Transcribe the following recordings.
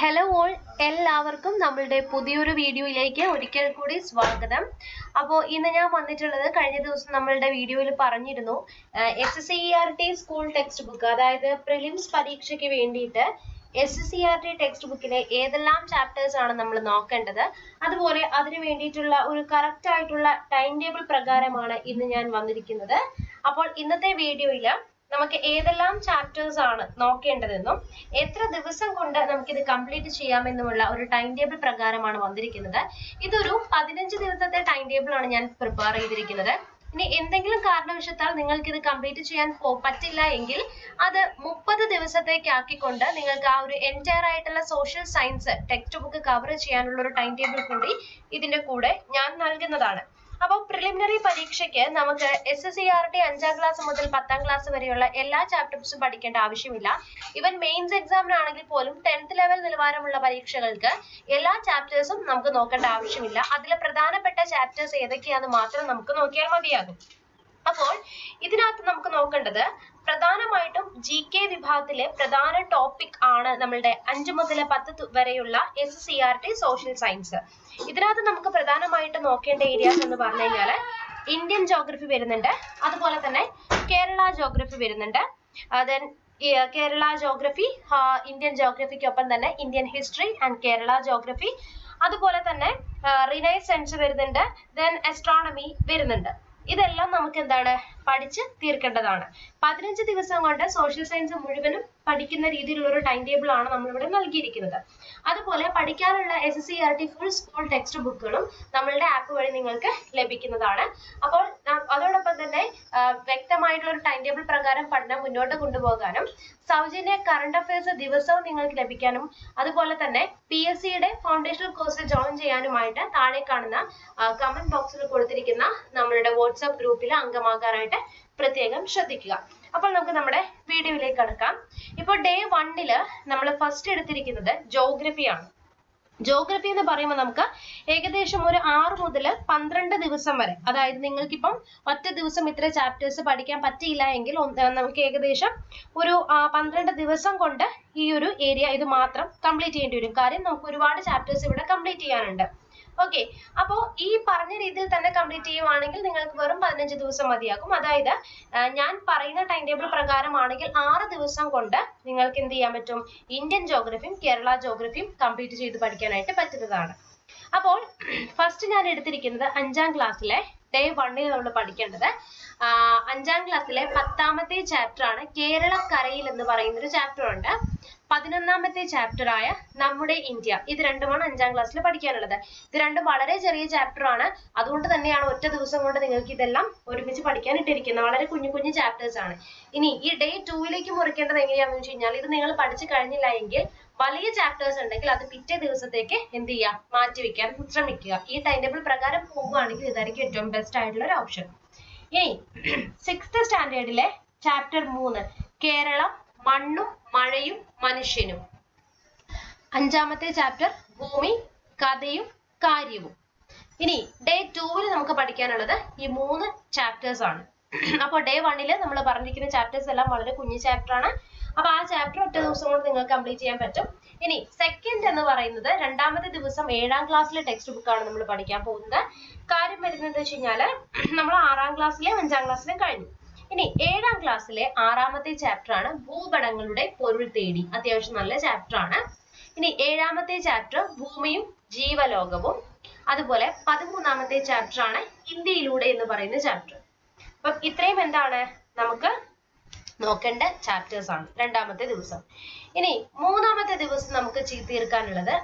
Hello all, എല്ലാവർക്കും നമ്മളുടെ പുതിയൊരു വീഡിയോയിലേക്ക് ഒരിക്കൽ കൂടി സ്വാഗതം. അപ്പോൾ ഇന്ന് ഞാൻ വന്നിട്ടുള്ളത്, കഴിഞ്ഞ ദിവസം നമ്മളുടെ വീഡിയോയിൽ പറഞ്ഞിരുന്നു, SCERT സ്കൂൾ ടെക്സ്റ്റ് ബുക്ക്, അതായത് പ്രിലിംസ് പരീക്ഷയ്ക്ക് വേണ്ടിയിട്ട് SCERT ടെക്സ്റ്റ് ബുക്കിലെ ഏതെല്ലാം ചാപ്റ്റേഴ്സ് ആണ് നമ്മൾ നോക്കേണ്ടത്, അതുപോലെ അതിന് വേണ്ടിയിട്ടുള്ള ഒരു കറക്റ്റ് ആയിട്ടുള്ള ടൈം ടേബിൾ പ്രകാരമാണ് ഇന്ന് ഞാൻ വന്നിരിക്കുന്നത്. അപ്പോൾ ഇന്നത്തെ വീഡിയോയിൽ നമുക്ക് ഏതെല്ലാം ചാപ്റ്റേഴ്സ് ആണ് നോക്കേണ്ടതെന്നും എത്ര ദിവസം കൊണ്ട് നമുക്കിത് കംപ്ലീറ്റ് ചെയ്യാമെന്നുമുള്ള ഒരു ടൈം ടേബിൾ പ്രകാരമാണ് വന്നിരിക്കുന്നത്. ഇതൊരു 15 ദിവസത്തെ ടൈം ടേബിൾ ആണ് ഞാൻ പ്രിപ്പയർ ചെയ്തിരിക്കുന്നത്. ഇനി എന്തെങ്കിലും കാരണവശാൽ നിങ്ങൾക്ക് ഇത് കംപ്ലീറ്റ് ചെയ്യാൻ പറ്റില്ല എങ്കിൽ അത് 30 ദിവസത്തേക്ക് ആക്കിക്കൊണ്ട് നിങ്ങൾക്ക് ആ ഒരു എൻറ്റയർ ആയിട്ടുള്ള social science text book cover ചെയ്യാനുള്ള ഒരു ടൈം ടേബിൾ കൂടി ഇതിന്റെ കൂടെ ഞാൻ നൽകുന്നതാണ്. അപ്പോൾ പ്രിലിമിനറി പരീക്ഷയ്ക്ക് നമുക്ക് SCERT 5ാം ക്ലാസ് മുതൽ 10ാം ക്ലാസ് വരെയുള്ള എല്ലാ ചാപ്റ്റേഴ്സും പഠിക്കേണ്ട ആവശ്യമില്ല. ഇവൻ മെയിൻസ് എക്സാമിനാണെങ്കിൽ പോലും 10th ലെവൽ നിലവാരമുള്ള പരീക്ഷകൾക്ക് എല്ലാ ചാപ്റ്റേഴ്സും നമുക്ക് നോക്കേണ്ട ആവശ്യമില്ല. അതിലെ പ്രധാനപ്പെട്ട ചാപ്റ്റേഴ്സ് ഏതൊക്കെയാണെന്ന് മാത്രം നമുക്ക് നോക്കിയാൽ മതിയാകും. അപ്പോൾ ഇതിനകത്ത് നമുക്ക് നോക്കേണ്ടത് പ്രധാനമായിട്ടും GK വിഭാഗത്തിലെ പ്രധാന ടോപ്പിക് ആണ് നമ്മളുടെ 5 മുതൽ 10 വരെയുള്ള SCERT സോഷ്യൽ സയൻസ്. ഇതിനകത്ത് നമുക്ക് പ്രധാനമായിട്ട് നോക്കേണ്ട ഏരിയാസ് എന്ന് പറഞ്ഞു കഴിഞ്ഞാൽ ഇന്ത്യൻ ജോഗ്രഫി വരുന്നുണ്ട്, അതുപോലെ തന്നെ കേരള ജോഗ്രഫി വരുന്നുണ്ട്. ദെൻ കേരള ജോഗ്രഫി, ഇന്ത്യൻ ജോഗ്രഫിക്കൊപ്പം തന്നെ Indian history and Kerala geography, അതുപോലെ തന്നെ റിനൈസൻസ് വരുന്നുണ്ട്, ദെൻ അസ്ട്രോണമി വരുന്നുണ്ട്. ഇതെല്ലാം നമുക്ക് എന്താണ് പഠിച്ച് തീർക്കേണ്ടതാണ്. 15 ദിവസം കൊണ്ട് സോഷ്യൽ സയൻസ് മുഴുവനും പഠിക്കുന്ന രീതിയിലുള്ള ഒരു ടൈം ടേബിൾ ആണ് നമ്മളിവിടെ നൽകിയിരിക്കുന്നത്. അതുപോലെ പഠിക്കാനുള്ള SCERT ഫുൾ സ്കൂൾ ടെക്സ്റ്റ് ബുക്കുകളും നമ്മളുടെ ആപ്പ് വഴി നിങ്ങൾക്ക് ലഭിക്കുന്നതാണ്. അപ്പോൾ അതോടൊപ്പം തന്നെ വ്യക്തമായിട്ടുള്ള ഒരു ടൈം ടേബിൾ പ്രകാരം പഠനം മുന്നോട്ട് കൊണ്ടുപോകാനും സൗജന്യ കറണ്ട് അഫയേഴ്സ് ദിവസവും നിങ്ങൾക്ക് ലഭിക്കാനും അതുപോലെ തന്നെ PSCയുടെ ഫൗണ്ടേഷണൽ കോഴ്സ് ജോയിൻ ചെയ്യാനുമായിട്ട് താഴെ കാണുന്ന കമന്റ് ബോക്സിൽ കൊടുത്തിരിക്കുന്ന നമ്മളുടെ വാട്സ്ആപ്പ് ഗ്രൂപ്പിൽ അംഗമാകാനായിട്ട് പ്രത്യേകം ശ്രദ്ധിക്കുക. അപ്പോൾ നമുക്ക് നമ്മുടെ വീഡിയോയിലേക്ക് കടക്കാം. ഇപ്പോൾ ഡേ 1 നമ്മൾ ഫസ്റ്റ് എടുത്തിരിക്കുന്നത് ജോഗ്രഫിയാണ്. ജോഗ്രഫി എന്ന് പറയുമ്പോൾ നമുക്ക് ഏകദേശം ഒരു 6 മുതൽ 12 ദിവസം വരെ, അതായത് നിങ്ങൾക്കിപ്പം ഒറ്റ ദിവസം ഇത്ര ചാപ്റ്റേഴ്സ് പഠിക്കാൻ പറ്റിയില്ല എങ്കിൽ നമുക്ക് ഏകദേശം ഒരു 12 ദിവസം കൊണ്ട് ഈ ഒരു ഏരിയ ഇത് മാത്രം കംപ്ലീറ്റ് ചെയ്യേണ്ടി വരും. കാര്യം നമുക്ക് ഒരുപാട് ചാപ്റ്റേഴ്സ് ഇവിടെ കംപ്ലീറ്റ് ചെയ്യാനുണ്ട്. ഓക്കെ, അപ്പോൾ ഈ പറഞ്ഞ രീതിയിൽ തന്നെ കംപ്ലീറ്റ് ചെയ്യുവാണെങ്കിൽ നിങ്ങൾക്ക് വെറും 15 ദിവസം മതിയാകും. അതായത് ഞാൻ പറയുന്ന ടൈം ടേബിൾ പ്രകാരമാണെങ്കിൽ 6 ദിവസം കൊണ്ട് നിങ്ങൾക്ക് എന്ത് ചെയ്യാൻ പറ്റും, ഇന്ത്യൻ ജോഗ്രഫിയും കേരള ജോഗ്രഫിയും കംപ്ലീറ്റ് ചെയ്ത് പഠിക്കാനായിട്ട് പറ്റുന്നതാണ്. അപ്പോൾ ഫസ്റ്റ് ഞാൻ എടുത്തിരിക്കുന്നത് 5ാം ക്ലാസ്സിലെ ഡേ 1 നമ്മൾ പഠിക്കേണ്ടത് 5ാം ക്ലാസ്സിലെ 10ാമത്തെ ചാപ്റ്റർ ആണ് കേരളക്കരയിൽ എന്ന് പറയുന്ന ഒരു ചാപ്റ്റർ ഉണ്ട്. 11ാമത്തെ ചാപ്റ്റർ ആയ നമ്മുടെ ഇന്ത്യ. ഇത് രണ്ടുമാണ് 5ാം ക്ലാസ്സിൽ പഠിക്കാനുള്ളത്. ഇത് രണ്ടും വളരെ ചെറിയ ചാപ്റ്റർ ആണ്. അതുകൊണ്ട് തന്നെയാണ് ഒറ്റ ദിവസം കൊണ്ട് നിങ്ങൾക്ക് ഇതെല്ലാം ഒരുമിച്ച് പഠിക്കാൻ ഇട്ടിരിക്കുന്നത്. വളരെ കുഞ്ഞു കുഞ്ഞു ചാപ്റ്റേഴ്സ് ആണ്. ഇനി ഈ ഡേ 2 മുറിക്കേണ്ടത് എങ്ങനെയാണെന്ന് വെച്ച് കഴിഞ്ഞാൽ, ഇത് നിങ്ങൾ പഠിച്ചു കഴിഞ്ഞില്ല എങ്കിൽ വലിയ ചാപ്റ്റേഴ്സ് ഉണ്ടെങ്കിൽ അത് പിറ്റേ ദിവസത്തേക്ക് എന്ത് ചെയ്യുക, മാറ്റിവെക്കാൻ ശ്രമിക്കുക. ഈ ടൈം ടേബിൾ പ്രകാരം പോകുകയാണെങ്കിൽ ഇതായിരിക്കും ഏറ്റവും ബെസ്റ്റ് ആയിട്ടുള്ള ഒരു ഓപ്ഷൻ. ഇനി 6th സ്റ്റാൻഡേർഡിലെ ചാപ്റ്റർ 3 കേരളം, മണ്ണും മഴയും മനുഷ്യനും. 5ാമത്തെ ചാപ്റ്റർ ഭൂമി, കഥയും കാര്യവും. ഇനി ഡേ 2 നമുക്ക് പഠിക്കാനുള്ളത് ഈ 3 ചാപ്റ്റേഴ്സ് ആണ്. അപ്പോൾ ഡേ 1 നമ്മൾ പറഞ്ഞിരിക്കുന്ന ചാപ്റ്റേഴ്സ് എല്ലാം വളരെ കുഞ്ഞു ചാപ്റ്റർ ആണ്. അപ്പൊ ആ ചാപ്റ്റർ ഒറ്റ ദിവസം കൊണ്ട് നിങ്ങൾക്ക് കംപ്ലീറ്റ് ചെയ്യാൻ പറ്റും. ഇനി സെക്കൻഡ് എന്ന് പറയുന്നത് 2ാമത്തെ ദിവസം 7ാം ക്ലാസ്സിലെ ടെക്സ്റ്റ് ബുക്കാണ് നമ്മൾ പഠിക്കാൻ പോകുന്നത്. കാര്യം വരുന്നത് വെച്ച് കഴിഞ്ഞാൽ നമ്മൾ 6ാം ക്ലാസ്സിലെയും 5ാം ക്ലാസ്സിലെയും കഴിഞ്ഞു. ഇനി 7ാം ക്ലാസ്സിലെ 6ാമത്തെ ചാപ്റ്റർ ആണ് ഭൂപടങ്ങളുടെ പൊരുൾ തേടി. അത്യാവശ്യം നല്ല ചാപ്റ്റർ ആണ്. ഇനി 7ാമത്തെ ചാപ്റ്റർ ഭൂമിയും ജീവലോകവും. അതുപോലെ 13ാമത്തെ ചാപ്റ്റർ ആണ് ഇന്ത്യയിലൂടെ എന്ന് പറയുന്ന ചാപ്റ്റർ. അപ്പം ഇത്രയും എന്താണ് നമുക്ക് നോക്കേണ്ട ചാപ്റ്റേഴ്സ് ആണ് 2ാമത്തെ ദിവസം. ഇനി 3ാമത്തെ ദിവസം നമുക്ക് തീർക്കാനുള്ളത്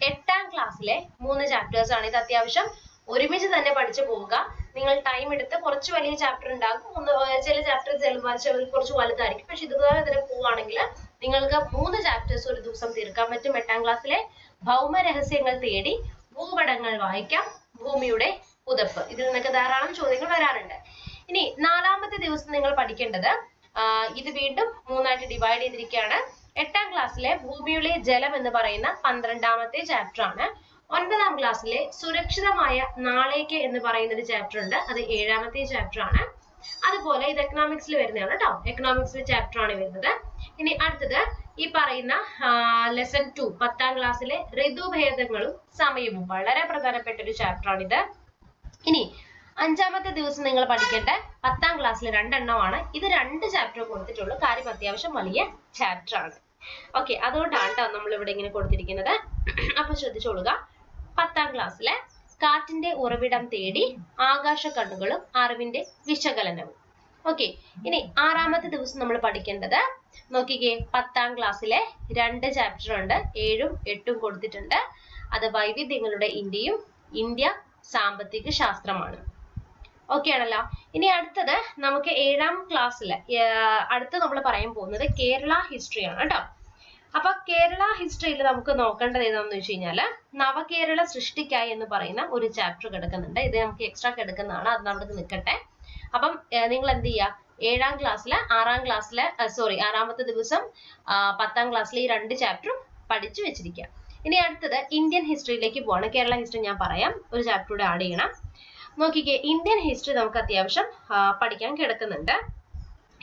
8ാം ക്ലാസ്സിലെ 3 ചാപ്റ്റേഴ്സ് ആണ്. ഇത് അത്യാവശ്യം ഒരുമിച്ച് തന്നെ പഠിച്ചു പോവുക. നിങ്ങൾ ടൈം എടുത്ത്, കുറച്ച് വലിയ ചാപ്റ്റർ ഉണ്ടാകും, ചില ചാപ്റ്റർ കുറച്ച് വലുതായിരിക്കും. പക്ഷെ ഇതുപോലെ തന്നെ പോവുകയാണെങ്കിൽ നിങ്ങൾക്ക് 3 ചാപ്റ്റേഴ്സ് ഒരു ദിവസം തീർക്കാൻ പറ്റും. 8ാം ക്ലാസ്സിലെ ഭൗമ രഹസ്യങ്ങൾ തേടി, ഭൂപടങ്ങൾ വായിക്കാം, ഭൂമിയുടെ പുതപ്പ്. ഇതിൽ നിന്നൊക്കെ ധാരാളം ചോദ്യങ്ങൾ വരാറുണ്ട്. ഇനി 4ാമത്തെ ദിവസം നിങ്ങൾ പഠിക്കേണ്ടത്, ഇത് വീണ്ടും 3ആയിട്ട് ഡിവൈഡ് ചെയ്തിരിക്കുകയാണ്. 8ാം ക്ലാസ്സിലെ ഭൂമിയിലെ ജലം എന്ന് പറയുന്ന 12ാമത്തെ ചാപ്റ്റർ ആണ്. 9ാം ക്ലാസ്സിലെ സുരക്ഷിതമായ നാളേക്ക് എന്ന് പറയുന്ന ഒരു ചാപ്റ്റർ ഉണ്ട്. അത് 7ാമത്തെ ചാപ്റ്റർ ആണ്. അതുപോലെ ഇത് എക്കണോമിക്സിൽ വരുന്നതാണ് കേട്ടോ. എക്കണോമിക്സിലെ ചാപ്റ്റർ ആണ് വരുന്നത്. ഇനി അടുത്തത് ഈ പറയുന്ന ലെസൺ 2 10ാം ക്ലാസ്സിലെ ഋതുഭേദങ്ങളും സമയവും വളരെ പ്രധാനപ്പെട്ട ഒരു ചാപ്റ്റർ ആണിത്. ഇനി 5ാമത്തെ ദിവസം നിങ്ങൾ പഠിക്കേണ്ട 10ാം ക്ലാസ്സിലെ 2 എണ്ണമാണ്. ഇത് 2 ചാപ്റ്റർ കൊടുത്തിട്ടുള്ളൂ. കാര്യം അത്യാവശ്യം വലിയ ചാപ്റ്റർ ആണ്. ഓക്കെ, അതുകൊണ്ടാണ് നമ്മൾ ഇവിടെ ഇങ്ങനെ കൊടുത്തിരിക്കുന്നത്. അപ്പൊ ശ്രദ്ധിച്ചോളുക. 10ാം ക്ലാസ്സിലെ കാറ്റിന്റെ ഉറവിടം തേടി ആകാശ കണ്ണുകളും അറിവിന്റെ വിശകലനവും. ഓക്കെ, ഇനി 6ാമത്തെ ദിവസം നമ്മൾ പഠിക്കേണ്ടത് നോക്കിക്കേ, 10ാം ക്ലാസ്സിലെ 2 ചാപ്റ്റർ ഉണ്ട്. 7ഉം 8ഉം കൊടുത്തിട്ടുണ്ട്. അത് വൈവിധ്യങ്ങളുടെ ഇന്ത്യയും ഇന്ത്യ സാമ്പത്തിക ശാസ്ത്രമാണ്. ഓക്കെ ആണല്ലോ. ഇനി അടുത്തത് നമുക്ക് 7ാം ക്ലാസ്സില് അടുത്ത് നമ്മൾ പറയാൻ പോകുന്നത് കേരള ഹിസ്റ്ററി ആണ് കേട്ടോ. അപ്പൊ കേരള ഹിസ്റ്ററിയിൽ നമുക്ക് നോക്കേണ്ടത് ഏതാണെന്ന് വെച്ച് കഴിഞ്ഞാല് നവകേരള സൃഷ്ടിക്കായി എന്ന് പറയുന്ന ഒരു ചാപ്റ്റർ കിടക്കുന്നുണ്ട്. ഇത് നമുക്ക് എക്സ്ട്രാ കിടക്കുന്നതാണ്, അത് അവിടെ നിൽക്കട്ടെ. അപ്പം നിങ്ങൾ എന്ത് ചെയ്യുക, 7ാം ക്ലാസ്സില് 6ാമത്തെ ദിവസം 10ാം ക്ലാസ്സിലെ ഈ 2 ചാപ്റ്ററും പഠിച്ചു വെച്ചിരിക്കുക. ഇനി അടുത്തത് ഇന്ത്യൻ ഹിസ്റ്ററിയിലേക്ക് പോവാണ്. കേരള ഹിസ്റ്ററി ഞാൻ പറയാം, ഒരു ചാപ്റ്റർ കൂടെ ആഡ് ചെയ്യണം. നോക്കിക്കേ, ഇന്ത്യൻ ഹിസ്റ്ററി നമുക്ക് അത്യാവശ്യം പഠിക്കാൻ കിടക്കുന്നുണ്ട്.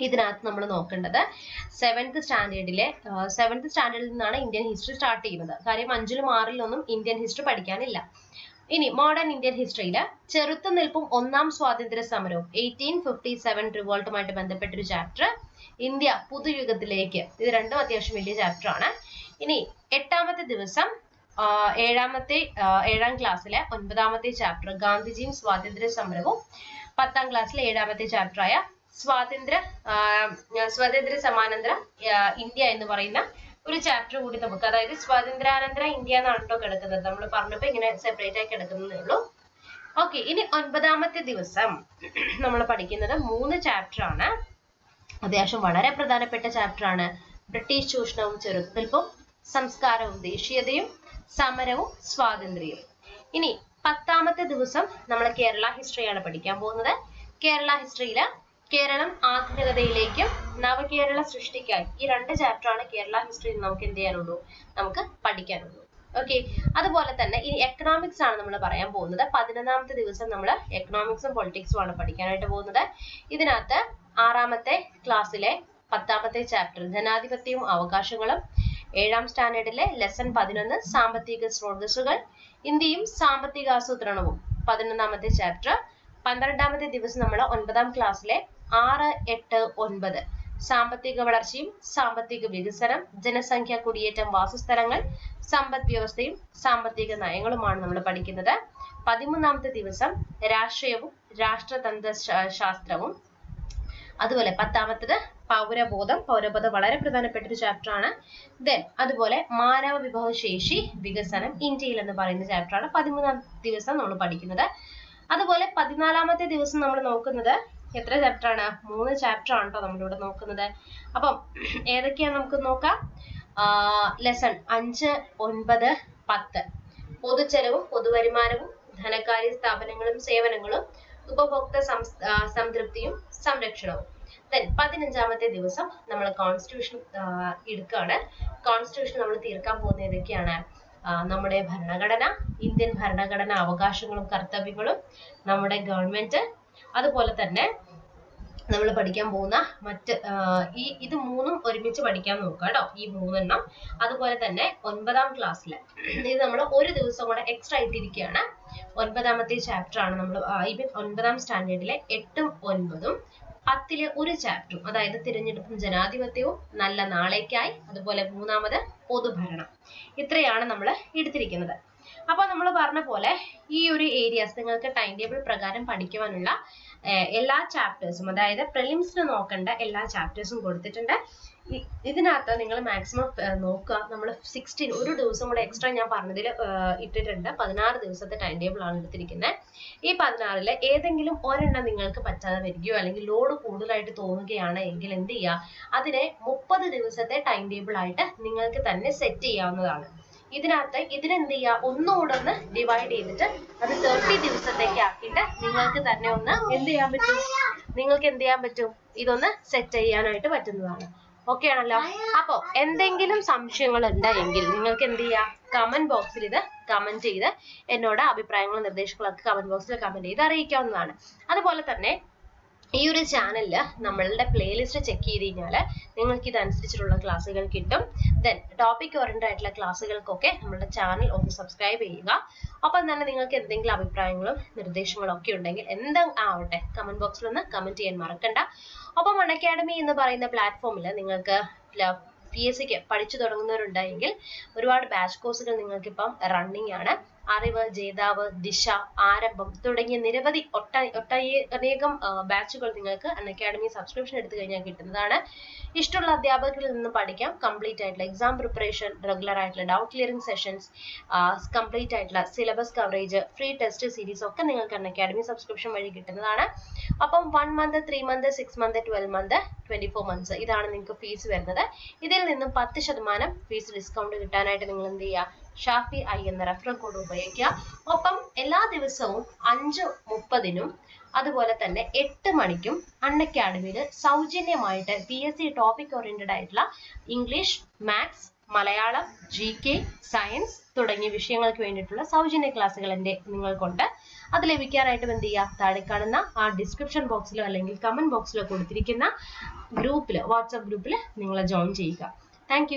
ഇതിനകത്ത് നമ്മൾ നോക്കേണ്ടത് 7th സ്റ്റാൻഡേർഡിൽ നിന്നാണ് ഇന്ത്യൻ ഹിസ്റ്ററി സ്റ്റാർട്ട് ചെയ്യുന്നത്. കാര്യം 5ലും 6ലും ഇന്ത്യൻ ഹിസ്റ്ററി പഠിക്കാനില്ല. ഇനി മോഡേൺ ഇന്ത്യൻ ഹിസ്റ്ററിയില് ചെറുത്തുനിൽപ്പും 1ാം സ്വാതന്ത്ര്യ സമരവും 1857 റിവോൾട്ടുമായിട്ട് ബന്ധപ്പെട്ടൊരു ചാപ്റ്റർ, ഇന്ത്യ പുതുയുഗത്തിലേക്ക്. ഇത് രണ്ടും അത്യാവശ്യം വലിയ ചാപ്റ്റർ ആണ്. ഇനി 8ാമത്തെ ദിവസം 7ാം ക്ലാസ്സിലെ 9ാമത്തെ ചാപ്റ്റർ ഗാന്ധിജിയും സ്വാതന്ത്ര്യ സമരവും, 10ാം ക്ലാസ്സിലെ 7ാമത്തെ ചാപ്റ്റർ ആയ സ്വാതന്ത്ര്യ സമാനന്തര ഇന്ത്യ എന്ന് പറയുന്ന ഒരു ചാപ്റ്റർ കൂടി നമുക്ക്, അതായത് സ്വാതന്ത്ര്യാനന്തര ഇന്ത്യ എന്നാണ് കേട്ടോ കിടക്കുന്നത്. നമ്മൾ പറഞ്ഞപ്പോ ഇങ്ങനെ സെപ്പറേറ്റ് ആയി കിടക്കുന്നതേ ഉള്ളൂ. ഓക്കെ, ഇനി 9ാമത്തെ ദിവസം നമ്മൾ പഠിക്കുന്നത് 3 ചാപ്റ്റർ ആണ്. അത്യാവശ്യം വളരെ പ്രധാനപ്പെട്ട ചാപ്റ്റർ ആണ്. ബ്രിട്ടീഷ് ചൂഷണവും ചെറുത്തുനിൽപ്പും, സംസ്കാരവും ദേശീയതയും, സമരവും സ്വാതന്ത്ര്യവും. ഇനി 10ാമത്തെ ദിവസം നമ്മൾ കേരള ഹിസ്റ്ററിയാണ് പഠിക്കാൻ പോകുന്നത്. കേരള ഹിസ്റ്ററിയില് കേരളം ആധുനികതയിലേക്കും നവകേരള സൃഷ്ടിക്കായി, ഈ 2 ചാപ്റ്റർ ആണ് കേരള ഹിസ്റ്ററിയിൽ നമുക്ക് എന്ത് ചെയ്യാനുള്ളൂ, നമുക്ക് പഠിക്കാനുള്ളൂ. ഓക്കെ, അതുപോലെ തന്നെ ഇനി എക്കണോമിക്സ് ആണ് നമ്മൾ പറയാൻ പോകുന്നത്. 11ാമത്തെ ദിവസം നമ്മൾ എക്കണോമിക്സും പൊളിറ്റിക്സും ആണ് പഠിക്കാനായിട്ട് പോകുന്നത്. ഇതിനകത്ത് 6ാമത്തെ ക്ലാസ്സിലെ 10ാമത്തെ ചാപ്റ്റർ ജനാധിപത്യവും അവകാശങ്ങളും, 7ാം സ്റ്റാൻഡേർഡിലെ ലെസൺ 11 സാമ്പത്തിക സ്രോതസ്സുകൾ, ഇന്ത്യയും സാമ്പത്തിക ആസൂത്രണവും 11ാമത്തെ ചാപ്റ്റർ. 12ാമത്തെ ദിവസം നമ്മൾ 9ാം ക്ലാസ്സിലെ 6, 8, 9 സാമ്പത്തിക വളർച്ചയും സാമ്പത്തിക വികസനം, ജനസംഖ്യ, കുടിയേറ്റം, വാസസ്ഥലങ്ങൾ, സമ്പദ് വ്യവസ്ഥയും സാമ്പത്തിക നയങ്ങളുമാണ് നമ്മൾ പഠിക്കുന്നത്. 13ാമത്തെ ദിവസം രാഷ്ട്രീയവും രാഷ്ട്രതന്ത്ര ശാസ്ത്രവും. അതുപോലെ 10ാമത്തേത് പൗരബോധം വളരെ പ്രധാനപ്പെട്ട ഒരു ചാപ്റ്റർ ആണ്. ദെൻ അതുപോലെ മാനവ വിഭവശേഷി വികസനം ഇന്ത്യയിൽ എന്ന് പറയുന്ന ചാപ്റ്റർ ആണ് 13ാം ദിവസം നമ്മൾ പഠിക്കുന്നത്. അതുപോലെ 14ാമത്തെ ദിവസം നമ്മൾ നോക്കുന്നത് എത്ര ചാപ്റ്റർ ആണ്, 3 ചാപ്റ്റർ ആണ് കേട്ടോ നമ്മളിവിടെ നോക്കുന്നത്. അപ്പം ഏതൊക്കെയാണ് നമുക്ക് നോക്കാം. ലെസൺ 5, 9, 10 പൊതുച്ചെലവും പൊതുവരുമാനവും, ധനകാര്യ സ്ഥാപനങ്ങളും സേവനങ്ങളും, ഉപഭോക്തൃ സംതൃപ്തിയും സംരക്ഷണവും. ദെൻ 15ാമത്തെ ദിവസം നമ്മൾ കോൺസ്റ്റിറ്റ്യൂഷൻ എടുക്കുകയാണ്. കോൺസ്റ്റിറ്റ്യൂഷൻ നമ്മൾ തീർക്കാൻ പോകുന്ന ഏതൊക്കെയാണ്, നമ്മുടെ ഭരണഘടന, ഇന്ത്യൻ ഭരണഘടന അവകാശങ്ങളും കർത്തവ്യങ്ങളും, നമ്മുടെ ഗവൺമെന്റ്, അതുപോലെ തന്നെ നമ്മൾ പഠിക്കാൻ പോകുന്ന മറ്റ് ഇത് 3ഉം ഒരുമിച്ച് പഠിക്കാൻ നോക്കുക കേട്ടോ, ഈ 3 എണ്ണം. അതുപോലെ തന്നെ 9ാം ക്ലാസ്സിൽ ഇത് നമ്മൾ ഒരു ദിവസം കൂടെ എക്സ്ട്രാ ഇട്ടിരിക്കുകയാണ്. 9ാമത്തെ ചാപ്റ്റർ ആണ് നമ്മൾ 9ാം സ്റ്റാൻഡേർഡിലെ 8ഉം 9ഉം, 10ലെ ഒരു ചാപ്റ്ററും, അതായത് തിരഞ്ഞെടുപ്പും ജനാധിപത്യവും, നല്ല നാളേക്കായി, അതുപോലെ 3ാമത് പൊതുഭരണം. ഇത്രയാണ് നമ്മൾ എടുത്തിരിക്കുന്നത്. അപ്പൊ നമ്മൾ പറഞ്ഞ പോലെ ഈ ഒരു ഏരിയാസ് നിങ്ങൾക്ക് ടൈം ടേബിൾ പ്രകാരം പഠിക്കുവാനുള്ള എല്ലാ ചാപ്റ്റേഴ്സും, അതായത് പ്രിലിംസിന് നോക്കേണ്ട എല്ലാ ചാപ്റ്റേഴ്സും കൊടുത്തിട്ടുണ്ട്. ഇതിനകത്ത് നിങ്ങൾ മാക്സിമം നോക്കുക. നമ്മൾ 16 ഒരു ദിവസം കൂടെ എക്സ്ട്രാ ഞാൻ പറഞ്ഞതിൽ ഇട്ടിട്ടുണ്ട്. 16 ദിവസത്തെ ടൈം ടേബിൾ ആണ് എടുത്തിരിക്കുന്നത്. ഈ 16ല് ഏതെങ്കിലും ഒരെണ്ണം നിങ്ങൾക്ക് പറ്റാതെ വരികയോ അല്ലെങ്കിൽ ലോഡ് കൂടുതലായിട്ട് തോന്നുകയാണ് എങ്കിൽ എന്ത് ചെയ്യുക, അതിനെ 30 ദിവസത്തെ ടൈം ടേബിൾ ആയിട്ട് നിങ്ങൾക്ക് തന്നെ സെറ്റ് ചെയ്യാവുന്നതാണ്. ഇതിനെന്ത് ചെയ്യുക, ഒന്നുകൂടെ ഒന്ന് ഡിവൈഡ് ചെയ്തിട്ട് അത് 30 ദിവസത്തേക്ക് ആക്കിയിട്ട് നിങ്ങൾക്ക് തന്നെ ഒന്ന് എന്ത് ചെയ്യാൻ പറ്റും, ഇതൊന്ന് സെറ്റ് ചെയ്യാനായിട്ട് പറ്റുന്നതാണ്. ഓക്കെ ആണല്ലോ. അപ്പൊ എന്തെങ്കിലും സംശയങ്ങൾ ഉണ്ടെങ്കിൽ നിങ്ങൾക്ക് എന്ത് ചെയ്യാം, കമന്റ് ബോക്സിൽ ഇത് കമന്റ് ചെയ്ത് എന്നോട് അഭിപ്രായങ്ങളും നിർദ്ദേശങ്ങളൊക്കെ കമന്റ് ബോക്സിൽ കമന്റ് ചെയ്ത് അറിയിക്കാവുന്നതാണ്. അതുപോലെ തന്നെ ഈ ഒരു ചാനലിൽ നമ്മളുടെ പ്ലേലിസ്റ്റ് ചെക്ക് ചെയ്ത് കഴിഞ്ഞാൽ നിങ്ങൾക്ക് ഇതനുസരിച്ചിട്ടുള്ള ക്ലാസ്സുകൾ കിട്ടും. ദെൻ ടോപ്പിക് ഓറിയന്റഡ് ആയിട്ടുള്ള ക്ലാസ്സുകൾക്കൊക്കെ നമ്മുടെ ചാനൽ ഒന്ന് സബ്സ്ക്രൈബ് ചെയ്യുക. അപ്പം തന്നെ നിങ്ങൾക്ക് എന്തെങ്കിലും അഭിപ്രായങ്ങളും നിർദ്ദേശങ്ങളും ഒക്കെ ഉണ്ടെങ്കിൽ ആവട്ടെ കമന്റ് ബോക്സിൽ ഒന്ന് കമന്റ് ചെയ്യാൻ മറക്കണ്ട. അപ്പം അക്കാഡമി എന്ന് പറയുന്ന പ്ലാറ്റ്ഫോമിൽ നിങ്ങൾക്ക് PSCക്ക് പഠിച്ചു തുടങ്ങുന്നവരുണ്ടെങ്കിൽ ഒരുപാട് ബാച്ച് കോഴ്സുകൾ നിങ്ങൾക്ക് ഇപ്പം റണ്ണിങ് ആണ്. അറിവ്, ജേതാവ്, ദിശ, ആരംഭം തുടങ്ങിയ നിരവധി അനേകം ബാച്ചുകൾ നിങ്ങൾക്ക് അക്കാഡമി സബ്സ്ക്രിപ്ഷൻ എടുത്തു കഴിഞ്ഞാൽ കിട്ടുന്നതാണ്. ഇഷ്ടമുള്ള അധ്യാപകരിൽ നിന്ന് പഠിക്കാം. കംപ്ലീറ്റ് ആയിട്ടുള്ള എക്സാം പ്രിപ്പറേഷൻ, റെഗുലർ ആയിട്ടുള്ള ഡൗട്ട് ക്ലിയറിംഗ് സെഷൻസ്, കംപ്ലീറ്റ് ആയിട്ടുള്ള syllabus coverage, free test series ഒക്കെ നിങ്ങൾക്ക് അക്കാഡമി സബ്സ്ക്രിപ്ഷൻ വഴി കിട്ടുന്നതാണ്. അപ്പം 1 month, 3 month, 6 month, 12 month, 24 months ഇതാണ് നിങ്ങൾക്ക് ഫീസ് വരുന്നത്. ഇതിൽ നിന്നും 10% ഫീസ് ഡിസ്കൗണ്ട് കിട്ടാനായിട്ട് നിങ്ങൾ എന്ത് ചെയ്യുക? ഷാഫി ഐ എന്ന റെഫറൽ കോഡ് ഉപയോഗിക്കുക. ഒപ്പം എല്ലാ ദിവസവും 5:30 അതുപോലെ തന്നെ 8 മണിക്കും അക്കാഡമിയിൽ സൗജന്യമായിട്ട് PSC ടോപ്പിക് ഓറിയന്റഡ് ആയിട്ടുള്ള English, maths, Malayalam, GK, science തുടങ്ങിയ വിഷയങ്ങൾക്ക് വേണ്ടിയിട്ടുള്ള സൗജന്യ ക്ലാസ്സുകൾ നിങ്ങൾക്കുണ്ട്. അത് ലഭിക്കാനായിട്ടും എന്ത് ചെയ്യുക? താഴെ കാണുന്ന ആ ഡിസ്ക്രിപ്ഷൻ ബോക്സിലോ അല്ലെങ്കിൽ കമന്റ് ബോക്സിലോ കൊടുത്തിരിക്കുന്ന ഗ്രൂപ്പിൽ, വാട്സ്ആപ്പ് ഗ്രൂപ്പിൽ നിങ്ങൾ ജോയിൻ ചെയ്യുക. താങ്ക്